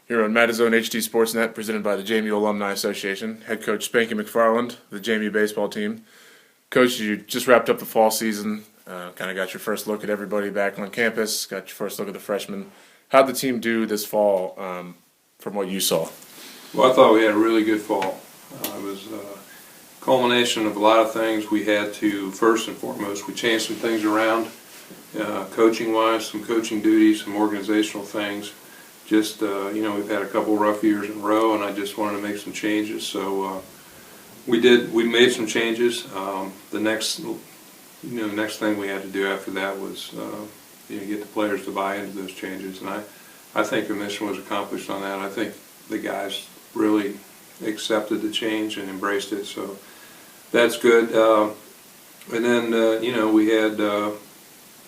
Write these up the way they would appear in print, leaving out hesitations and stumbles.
Here on Madison HD Sportsnet, presented by the JMU Alumni Association, head coach Spanky McFarland, the JMU baseball team. Coach, you just wrapped up the fall season, kind of got your first look at everybody back on campus, got your first look at the freshmen. How'd the team do this fall from what you saw? Well, I thought we had a really good fall. It was a culmination of a lot of things. We had to, first and foremost, we changed some things around, coaching-wise, some coaching duties, some organizational things. Just, we've had a couple rough years in a row, and I just wanted to make some changes. So we made some changes. The next thing we had to do after that was, get the players to buy into those changes. And I think the mission was accomplished on that. I think the guys really accepted the change and embraced it. So that's good. And then,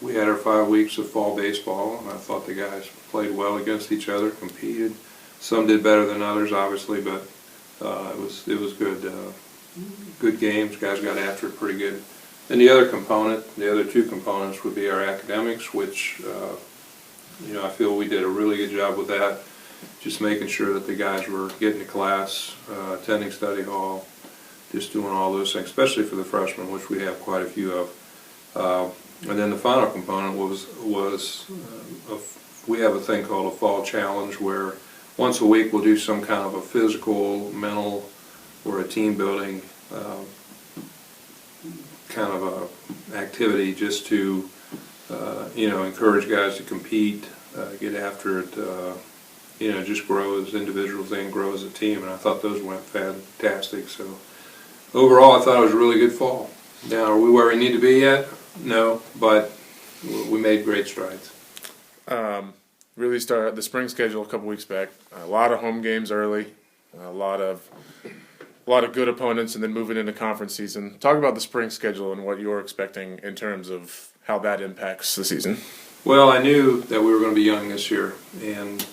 we had our 5 weeks of fall baseball, and I thought the guys played well against each other, competed. Some did better than others, obviously, but it was good. Good games. Guys got after it pretty good. And the other two components would be our academics, which I feel we did a really good job with that. Just making sure that the guys were getting to class, attending study hall, just doing all those things, especially for the freshmen, which we have quite a few of. And then the final component was we have a thing called a fall challenge, where once a week we'll do some kind of a physical, mental, or a team building kind of a activity, just to encourage guys to compete, get after it, just grow as individuals and grow as a team. And I thought those went fantastic. So overall, I thought it was a really good fall. Now, are we where we need to be yet? No, but we made great strides. Really started the spring schedule a couple weeks back. A lot of home games early, a lot of good opponents, and then moving into conference season. Talk about the spring schedule and what you're expecting in terms of how that impacts the season. Well, I knew that we were going to be young this year, and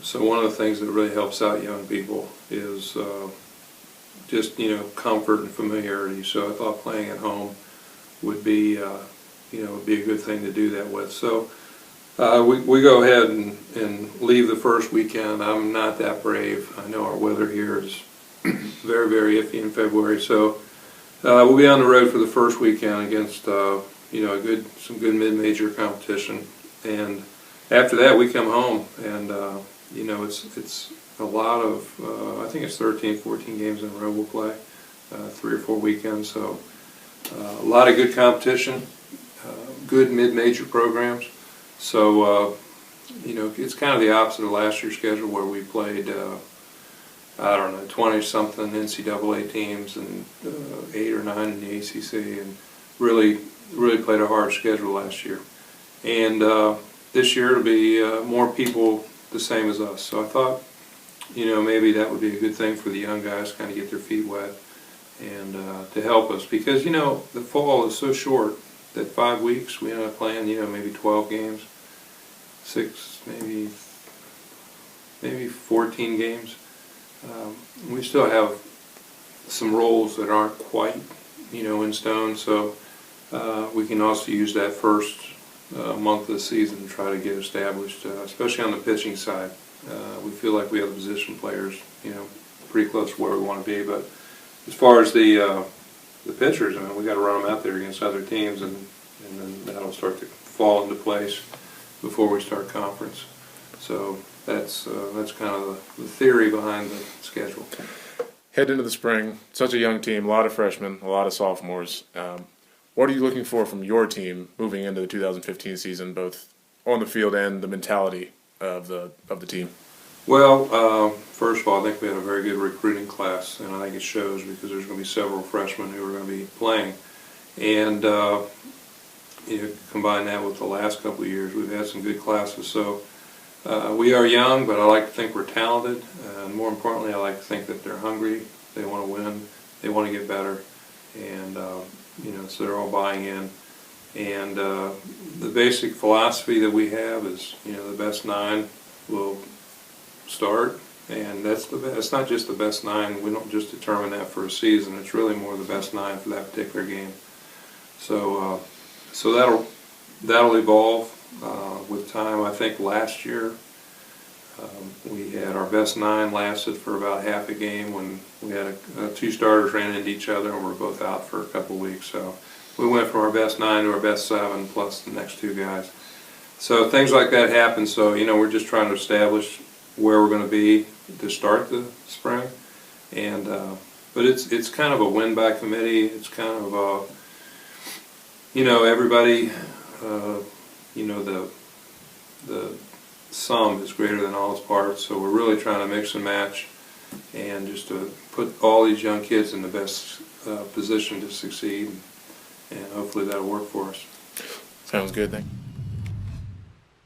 so one of the things that really helps out young people is just comfort and familiarity. So I thought playing at home would be a good thing to do that with. So we go ahead and leave the first weekend. I'm not that brave. I know our weather here is very, very iffy in February. So we'll be on the road for the first weekend against some good mid-major competition, and after that we come home, and it's a lot of I think it's 13, 14 games in a row we'll play, 3 or 4 weekends. So a lot of good competition, good mid-major programs. So, it's kind of the opposite of last year's schedule, where we played, 20-something NCAA teams and 8 or 9 in the ACC, and really played a hard schedule last year. And this year it'll be more people the same as us. So I thought, maybe that would be a good thing for the young guys, kind of get their feet wet, and to help us, because the fall is so short that 5 weeks we end up playing maybe 12 games, 6 maybe 14 games. We still have some roles that aren't quite in stone, so we can also use that first month of the season to try to get established, especially on the pitching side. We feel like we have the position players pretty close to where we want to be, but as far as the pitchers, we got to run them out there against other teams, and then that'll start to fall into place before we start conference. So that's kind of the theory behind the schedule. Head into the spring, such a young team, a lot of freshmen, a lot of sophomores. What are you looking for from your team moving into the 2015 season, both on the field and the mentality of the team? Well, first of all, I think we had a very good recruiting class, and I think it shows, because there's going to be several freshmen who are going to be playing. And combine that with the last couple of years, we've had some good classes. So we are young, but I like to think we're talented, and more importantly, I like to think that they're hungry, they want to win, they want to get better, and so they're all buying in. And the basic philosophy that we have is, the best 9 will start, and that's the best. It's not just the best 9. We don't just determine that for a season. It's really more the best 9 for that particular game. So that'll evolve with time. I think last year We had our best 9 lasted for about half a game when we had 2 starters ran into each other and were both out for a couple weeks. So we went from our best 9 to our best 7 plus the next 2 guys. So things like that happen. So we're just trying to establish where we're going to be to start the spring. And but it's kind of a win by committee. It's kind of everybody the sum is greater than all its parts, so we're really trying to mix and match and just to put all these young kids in the best position to succeed, and hopefully that'll work for us. Sounds good. Thank you.